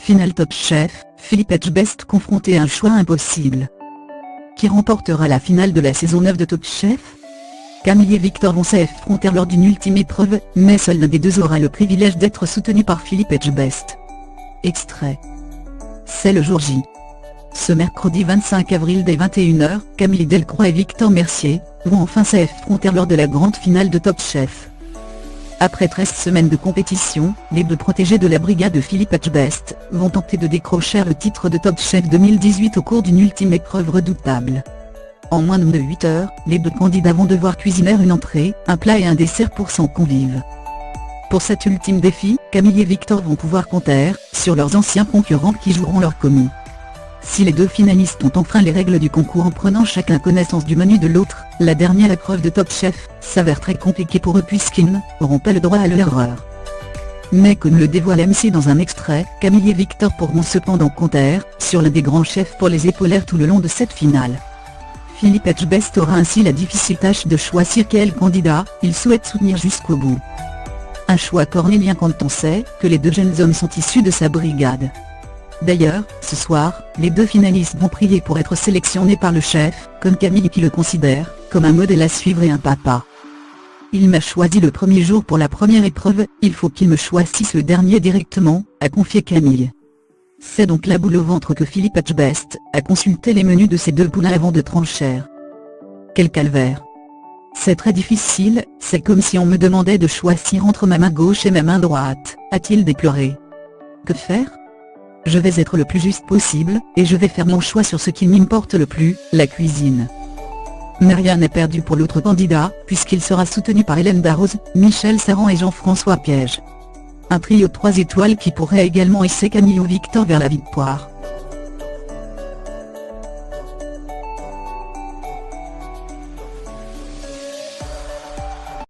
Finale Top Chef, Philippe Etchebest confronté à un choix impossible. Qui remportera la finale de la saison 9 de Top Chef? Camille et Victor vont s'affronter lors d'une ultime épreuve, mais seul l'un des deux aura le privilège d'être soutenu par Philippe Etchebest. Extrait. C'est le jour J. Ce mercredi 25 avril dès 21h, Camille Delcroix et Victor Mercier vont enfin s'affronter lors de la grande finale de Top Chef. Après 13 semaines de compétition, les deux protégés de la brigade de Philippe Etchebest vont tenter de décrocher le titre de Top Chef 2018 au cours d'une ultime épreuve redoutable. En moins de 8 heures, les deux candidats vont devoir cuisiner une entrée, un plat et un dessert pour 100 convives. Pour cet ultime défi, Camille et Victor vont pouvoir compter sur leurs anciens concurrents qui joueront leur commis. Si les deux finalistes ont enfreint les règles du concours en prenant chacun connaissance du menu de l'autre, la dernière épreuve de Top Chef s'avère très compliquée pour eux puisqu'ils n'auront pas le droit à l'erreur. Mais comme le dévoile MC dans un extrait, Camille et Victor pourront cependant compter sur l'un des grands chefs pour les épauler tout le long de cette finale. Philippe Etchebest aura ainsi la difficile tâche de choisir quel candidat il souhaite soutenir jusqu'au bout. Un choix cornélien quand on sait que les deux jeunes hommes sont issus de sa brigade. D'ailleurs, ce soir, les deux finalistes vont prier pour être sélectionnés par le chef, comme Camille qui le considère comme un modèle à suivre et un papa. Il m'a choisi le premier jour pour la première épreuve, il faut qu'il me choisisse le dernier directement, a confié Camille. C'est donc la boule au ventre que Philippe Etchebest a consulté les menus de ses deux poulains avant de trancher. Quel calvaire! C'est très difficile, c'est comme si on me demandait de choisir entre ma main gauche et ma main droite, a-t-il déploré. Que faire? Je vais être le plus juste possible, et je vais faire mon choix sur ce qui m'importe le plus, la cuisine. Mais rien n'est perdu pour l'autre candidat, puisqu'il sera soutenu par Hélène Darroze, Michel Serran et Jean-François Piège. Un trio 3 étoiles qui pourrait également hisser Camille ou Victor vers la victoire.